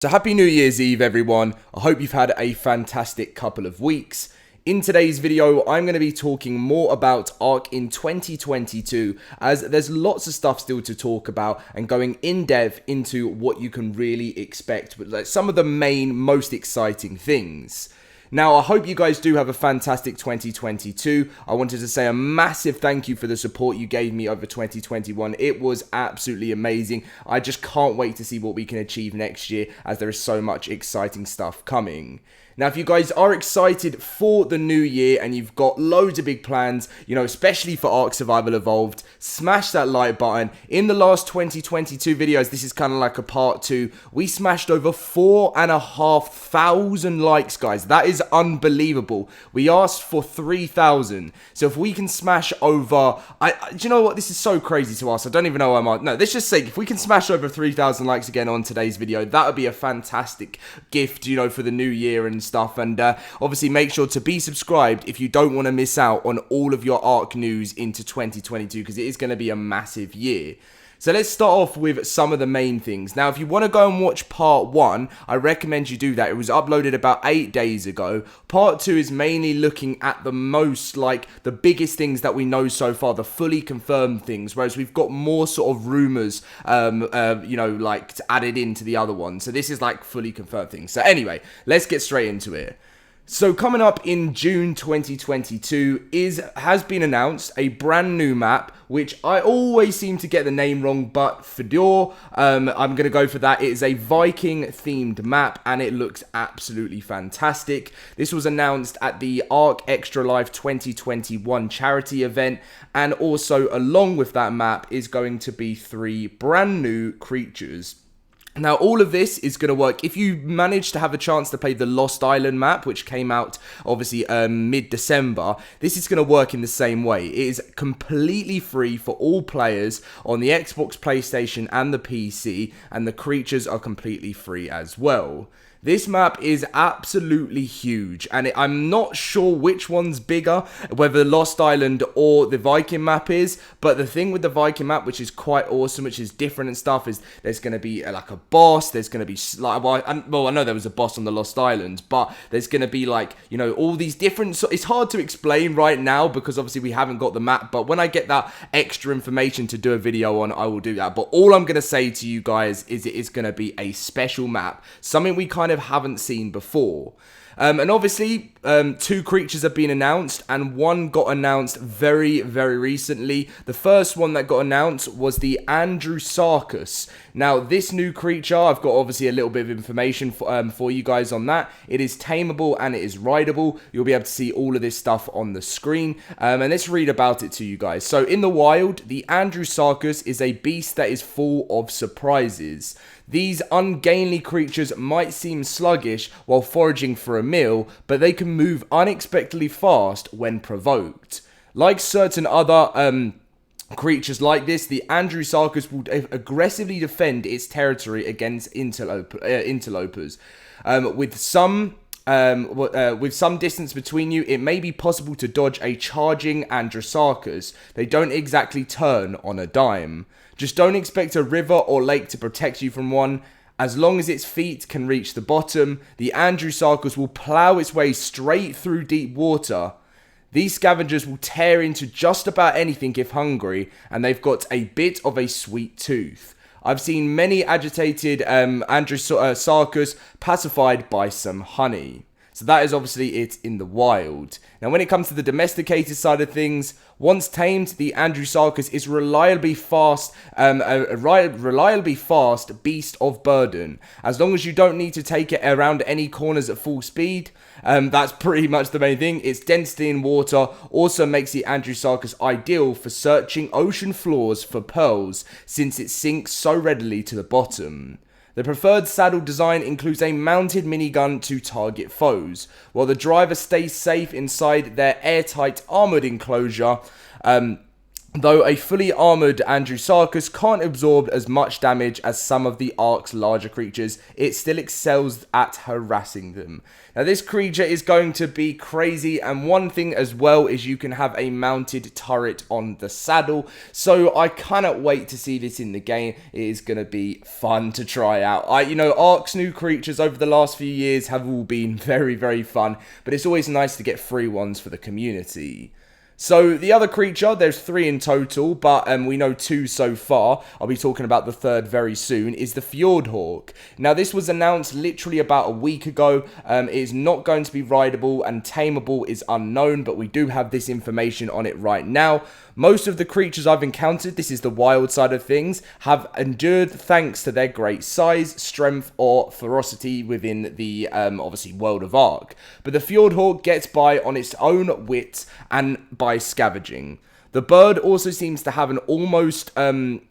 So happy New Year's Eve everyone, I hope you've had a fantastic couple of weeks. In today's video, I'm going to be talking more about Ark in 2022 as there's lots of stuff still to talk about and going in depth into what you can really expect with like some of the main, most exciting things. Now, I hope you guys do have a fantastic 2022. I wanted to say a massive thank you for the support you gave me over 2021. It was absolutely amazing. I just can't wait to see what we can achieve next year as there is so much exciting stuff coming. Now, if you guys are excited for the new year and you've got loads of big plans, especially for Ark Survival Evolved, smash that like button. In the last 2022 videos, this is kind of like a part 2, we smashed over 4,500 likes, guys. That is unbelievable. We asked for 3,000. So if we can smash over, do you know what? This is so crazy to us. I don't even know why no, let's just say if we can smash over 3,000 likes again on today's video, that would be a fantastic gift, for the new year and stuff. And obviously make sure to be subscribed if you don't want to miss out on all of your Ark news into 2022 because it is going to be a massive year. So let's start off with some of the main things. Now, if you want to go and watch part 1, I recommend you do that. It was uploaded about 8 days ago. Part 2 is mainly looking at the most, the biggest things that we know so far, the fully confirmed things, whereas we've got more sort of rumors, added into the other one. So this is fully confirmed things. So anyway, let's get straight into it. So coming up in June 2022 has been announced a brand new map, which I always seem to get the name wrong, but Fedor, I'm going to go for that. It is a Viking themed map and it looks absolutely fantastic. This was announced at the Ark Extra Life 2021 charity event, and also along with that map is going to be 3 brand new creatures. Now, all of this is going to work if you manage to have a chance to play the Lost Island map, which came out, obviously, mid-December. This is going to work in the same way. It is completely free for all players on the Xbox, PlayStation, and the PC, and the creatures are completely free as well. This map is absolutely huge, and I'm not sure which one's bigger, whether Lost Island or the Viking map is, but the thing with the Viking map, which is quite awesome, which is different and stuff, is there's going to be a boss, there's going to be, I know there was a boss on the Lost Island, but there's going to be all these different, it's hard to explain right now, because obviously we haven't got the map, but when I get that extra information to do a video on, I will do that. But all I'm going to say to you guys is it is going to be a special map, something we kind of haven't seen before. And obviously, 2 creatures have been announced, and one got announced very, very recently. The first one that got announced was the Andrewsarchus. Now, this new creature, I've got obviously a little bit of information for you guys on that. It is tameable and it is rideable. You'll be able to see all of this stuff on the screen. And let's read about it to you guys. So, in the wild, the Andrewsarchus is a beast that is full of surprises. These ungainly creatures might seem sluggish while foraging for a meal, but they can move unexpectedly fast when provoked. Like certain other creatures like this, the Andrewsarchus will aggressively defend its territory against interlopers. With some distance between you, it may be possible to dodge a charging Andrewsarchus. They don't exactly turn on a dime. Just don't expect a river or lake to protect you from one. As long as its feet can reach the bottom, the Andrewsarchus will plow its way straight through deep water. These scavengers will tear into just about anything if hungry, and they've got a bit of a sweet tooth. I've seen many agitated Andrewsarchus pacified by some honey. So that is obviously it in the wild. Now, when it comes to the domesticated side of things, once tamed, the Andrewsarchus is reliably fast beast of burden. As long as you don't need to take it around any corners at full speed, that's pretty much the main thing. Its density in water also makes the Andrewsarchus ideal for searching ocean floors for pearls, since it sinks so readily to the bottom. The preferred saddle design includes a mounted minigun to target foes, while the driver stays safe inside their airtight armoured enclosure. Though a fully armoured Andrewsarchus can't absorb as much damage as some of the Ark's larger creatures, it still excels at harassing them. Now this creature is going to be crazy, and one thing as well is you can have a mounted turret on the saddle, so I cannot wait to see this in the game. It is going to be fun to try out. Ark's new creatures over the last few years have all been very, very fun, but it's always nice to get free ones for the community. So the other creature, there's 3 in total, but we know 2 so far. I'll be talking about the 3rd very soon, is the Fjordhawk. Now this was announced literally about a week ago. It is not going to be rideable, and tameable is unknown, but we do have this information on it right now. Most of the creatures I've encountered, this is the wild side of things, have endured thanks to their great size, strength, or ferocity within the, obviously, world of Ark. But the Fjordhawk gets by on its own wits and by scavenging. The bird also seems to have an almost, ability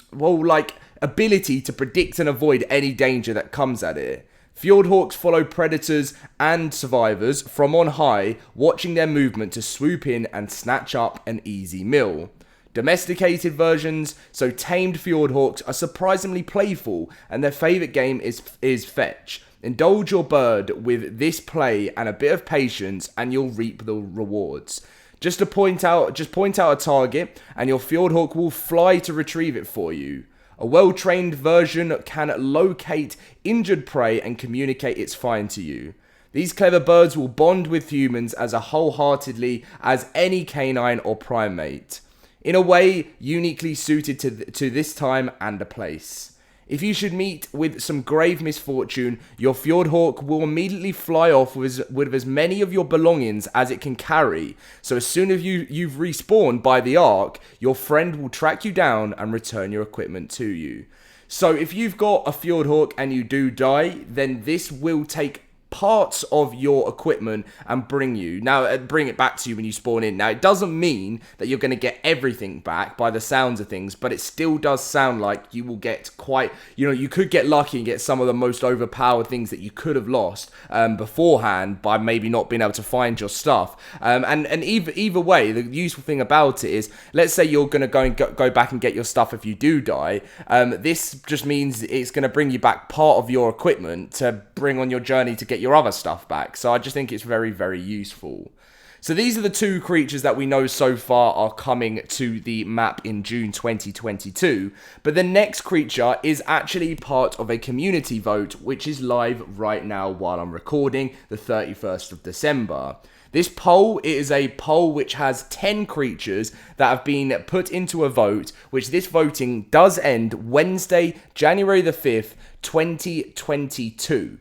to predict and avoid any danger that comes at it. Fjordhawks follow predators and survivors from on high, watching their movement to swoop in and snatch up an easy meal. Domesticated versions, so tamed Fjordhawks, are surprisingly playful, and their favourite game is fetch. Indulge your bird with this play and a bit of patience, and you'll reap the rewards. Just point out a target, and your Fjordhawk will fly to retrieve it for you. A well-trained version can locate injured prey and communicate its find to you. These clever birds will bond with humans as wholeheartedly as any canine or primate, in a way uniquely suited to this time and a place. If you should meet with some grave misfortune, your Fjordhawk will immediately fly off with as many of your belongings as it can carry. So as soon as you've respawned by the Ark, your friend will track you down and return your equipment to you. So if you've got a Fjordhawk and you do die, then this will take parts of your equipment and bring it back to you when you spawn in. Now, it doesn't mean that you're going to get everything back by the sounds of things, but it still does sound like you will get quite, you could get lucky and get some of the most overpowered things that you could have lost beforehand by maybe not being able to find your stuff. And either way, the useful thing about it is, let's say you're going to go back and get your stuff if you do die. This just means it's going to bring you back part of your equipment to bring on your journey to get your other stuff back. So I just think it's very, very useful. So these are the 2 creatures that we know so far are coming to the map in June 2022. But the next creature is actually part of a community vote, which is live right now while I'm recording, the 31st of December. This poll is a poll which has 10 creatures that have been put into a vote, which this voting does end Wednesday, January the 5th, 2022.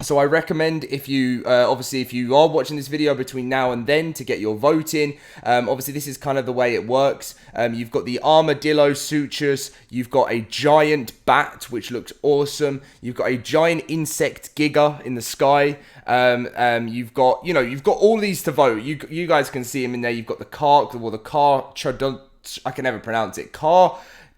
So I recommend if you are watching this video between now and then to get your vote in. Obviously this is kind of the way it works. You've got the Armadillo Sutures, you've got a giant bat which looks awesome, you've got a giant insect giga in the sky, you've got all these to vote. You guys can see them in there. You've got the car, I can never pronounce it.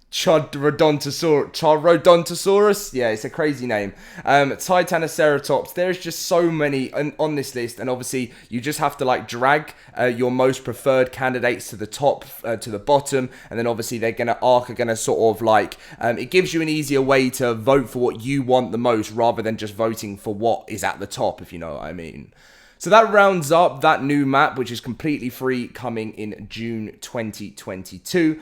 Charodontosaurus, yeah, it's a crazy name. Titanoceratops. There's just so many on this list, and obviously you just have to drag your most preferred candidates to the top, to the bottom, and then obviously Ark are gonna sort of it gives you an easier way to vote for what you want the most, rather than just voting for what is at the top, if you know what I mean. So that rounds up that new map, which is completely free, coming in June 2022.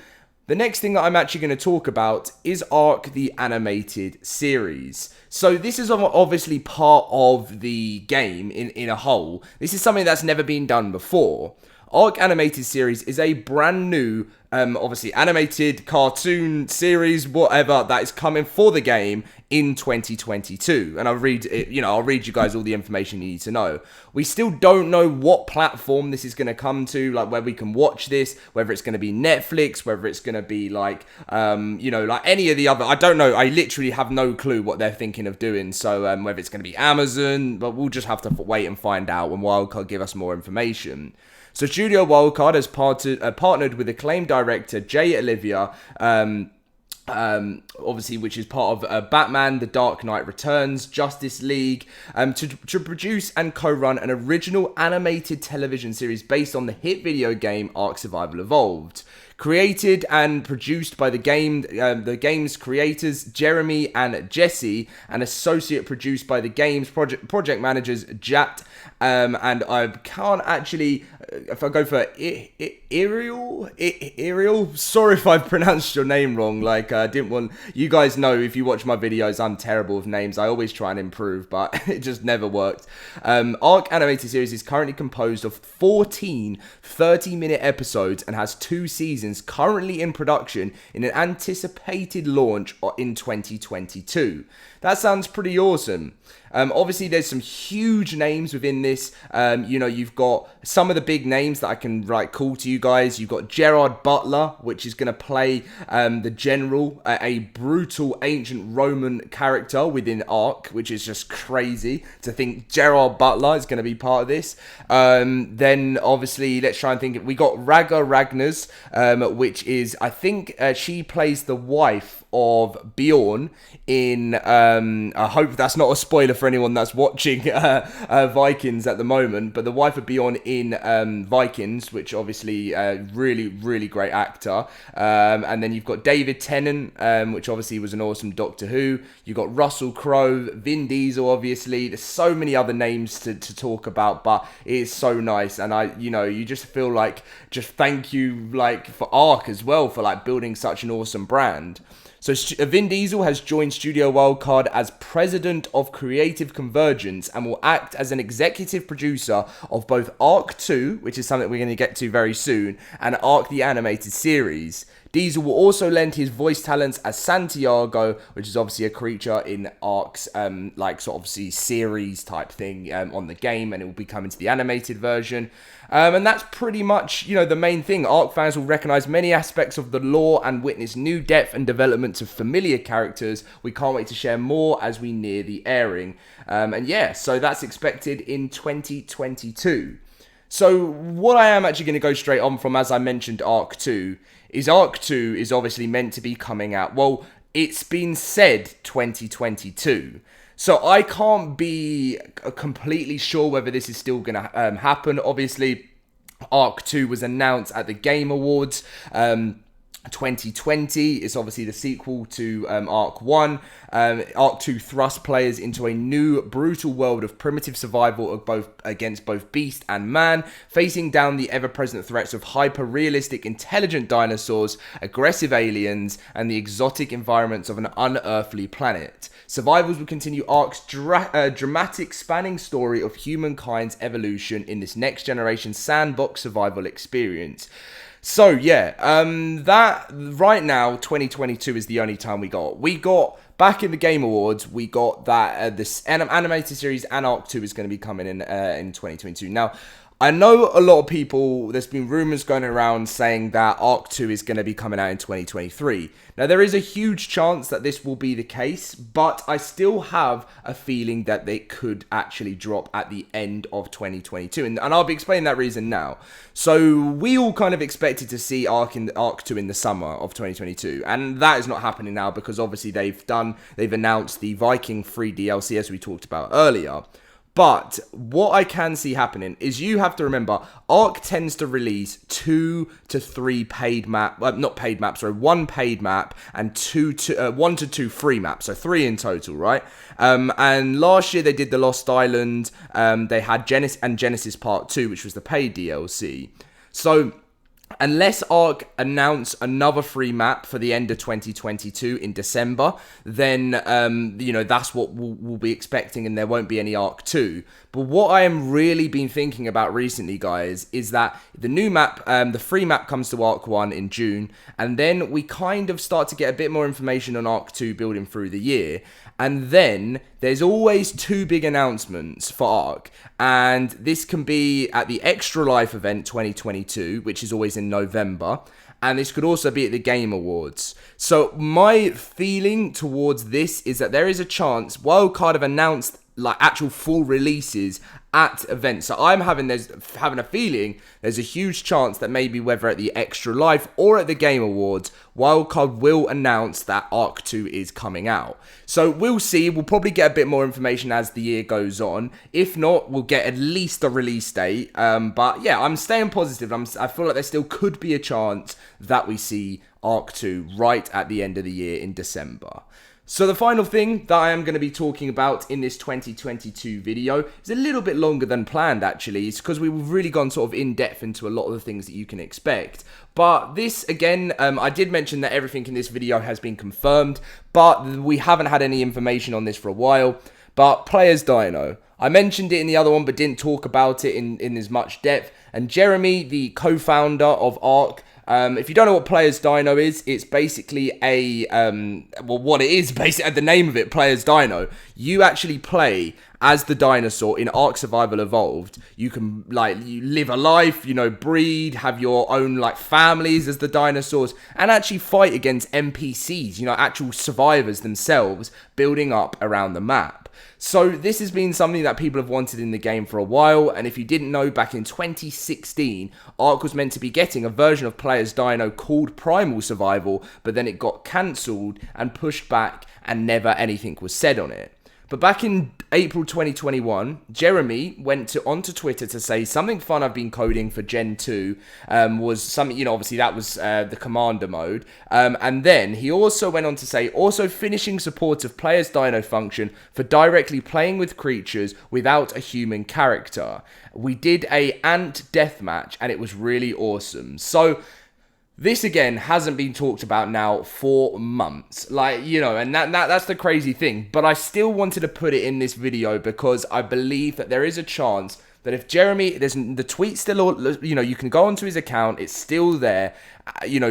The next thing that I'm actually going to talk about is Ark the Animated Series. So this is obviously part of the game in a whole. This is something that's never been done before. Ark Animated Series is a brand new, obviously animated cartoon series, whatever, that is coming for the game in 2022. And I'll read you guys all the information you need to know. We still don't know what platform this is going to come to, where we can watch this, whether it's going to be Netflix, whether it's going to be any of the other, I don't know. I literally have no clue what they're thinking of doing. So whether it's going to be Amazon, but we'll just have to wait and find out when Wildcard give us more information. So Studio Wildcard has partnered with acclaimed director Jay Olivia, obviously, which is part of Batman, The Dark Knight Returns, Justice League, to produce and co-run an original animated television series based on the hit video game Ark Survival Evolved. Created and produced by the game's creators Jeremy and Jesse, and associate produced by the game's project managers Jat. And I can't actually, if I go for Ariel, sorry if I've pronounced your name wrong. Like, I didn't want, you guys know if you watch my videos, I'm terrible with names. I always try and improve, but it just never worked. Ark animated series is currently composed of 14 30-minute episodes and has 2 seasons currently in production in an anticipated launch in 2022. That sounds pretty awesome. Obviously, there's some huge names within this. You've got some of the big names that I can call to you guys. You've got Gerard Butler, which is going to play the general, a brutal ancient Roman character within Ark, which is just crazy to think Gerard Butler is going to be part of this. Then, obviously, let's try and think. We got Raga Ragnars, which is, I think, she plays the wife of Bjorn in, I hope that's not a spoiler for anyone that's watching Vikings at the moment, but the wife of Bjorn in Vikings, which obviously really, really great actor. And then you've got David Tennant, which obviously was an awesome Doctor Who. You've got Russell Crowe, Vin Diesel, obviously. There's so many other names to talk about, but it is so nice. And you just feel like, just thank you, for Ark as well, for building such an awesome brand. So Vin Diesel has joined Studio Wildcard as President of Creative Convergence and will act as an executive producer of both Ark 2, which is something we're going to get to very soon, and Ark the Animated Series. Diesel will also lend his voice talents as Santiago, which is obviously a creature in Ark's, obviously series type thing on the game, and it will be coming to the animated version. And that's pretty much, the main thing. Ark fans will recognize many aspects of the lore and witness new depth and development of familiar characters. We can't wait to share more as we near the airing. So that's expected in 2022. So what I am actually going to go straight on from, as I mentioned, Ark 2, is Ark 2 is obviously meant to be coming out. Well, it's been said 2022. So I can't be completely sure whether this is still going to happen. Obviously, Ark 2 was announced at the Game Awards 2020. It's obviously the sequel to Ark 1. Ark 2 thrust players into a new brutal world of primitive survival against both beast and man, facing down the ever-present threats of hyper-realistic intelligent dinosaurs, aggressive aliens, and the exotic environments of an unearthly planet. Survivors will continue Ark's dramatic spanning story of humankind's evolution in this next-generation sandbox survival experience. So, yeah, that right now, 2022 is the only time we got back in the Game Awards, we got that this animated series and Ark 2 is going to be coming in 2022. Now, I know a lot of people, there's been rumors going around saying that Ark 2 is going to be coming out in 2023. Now, there is a huge chance that this will be the case, but I still have a feeling that they could actually drop at the end of 2022. And I'll be explaining that reason now. So, we all kind of expected to see Ark 2 in the summer of 2022. And that is not happening now because obviously they've announced the Viking free DLC as we talked about earlier. But what I can see happening is you have to remember, Ark tends to release 2 to 3 paid map, not paid maps, sorry, 1 paid map and 1 to 2 free maps, so 3 in total, right? And last year they did the Lost Island, they had Genesis Part 2, which was the paid DLC. So unless Ark announce another free map for the end of 2022 in December, then, that's what we'll be expecting and there won't be any Ark 2. But what I am really been thinking about recently, guys, is that the new map, the free map comes to Ark 1 in June, and then we kind of start to get a bit more information on Ark 2 building through the year. And then there's always 2 big announcements for Ark. And this can be at the Extra Life event 2022, which is always in November. And this could also be at the Game Awards. So my feeling towards this is that there is a chance Wildcard have announced like actual full releases at events. So I'm having a feeling there's a huge chance that maybe whether at the Extra Life or at the Game Awards, Wildcard will announce that Ark 2 is coming out. So we'll see. We'll probably get a bit more information as the year goes on. If not, we'll get at least a release date. But yeah, I'm staying positive. I feel like there still could be a chance that we see Ark 2 right at the end of the year in December. So the final thing that I am going to be talking about in this 2022 video is a little bit longer than planned, actually. It's because we've really gone sort of in depth into a lot of the things that you can expect. But this, again, I did mention that everything in this video has been confirmed, but we haven't had any information on this for a while. But Players Dino, I mentioned it in the other one, but didn't talk about it in as much depth. And Jeremy, the co-founder of Ark, if you don't know what Players Dino is, it's basically what it is, basically, the name of it, Players Dino. You actually play as the dinosaur in Ark Survival Evolved. You can, you live a life, breed, have your own, families as the dinosaurs, and actually fight against NPCs, actual survivors themselves, building up around the map. So this has been something that people have wanted in the game for a while, and if you didn't know, back in 2016, Ark was meant to be getting a version of Players Dino called Primal Survival, but then it got cancelled and pushed back, and never anything was said on it. But back in April 2021, Jeremy went onto Twitter to say something fun I've been coding for Gen 2 was something, obviously that was the Commander mode. And then he also went on to say, also finishing support of Players Dino function for directly playing with creatures without a human character. We did a ant deathmatch and it was really awesome. So this, again, hasn't been talked about now for months. And that's the crazy thing. But I still wanted to put it in this video because I believe that there is a chance that if Jeremy, the tweet's still, you can go onto his account, it's still there,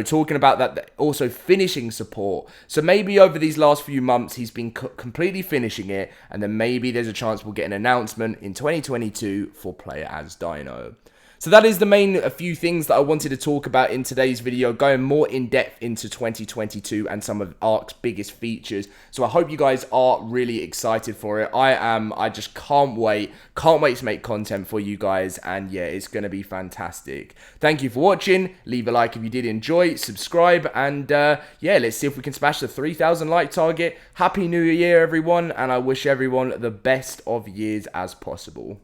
talking about that, also finishing support. So maybe over these last few months, he's been completely finishing it, and then maybe there's a chance we'll get an announcement in 2022 for Player as Dino. So that is a few things that I wanted to talk about in today's video, going more in depth into 2022 and some of Ark's biggest features. So I hope you guys are really excited for it. I am. I just can't wait to make content for you guys, and yeah, it's going to be fantastic. Thank you for watching. Leave a like if you did enjoy, subscribe, and yeah, let's see if we can smash the 3,000 like target. Happy New Year, everyone, and I wish everyone the best of years as possible.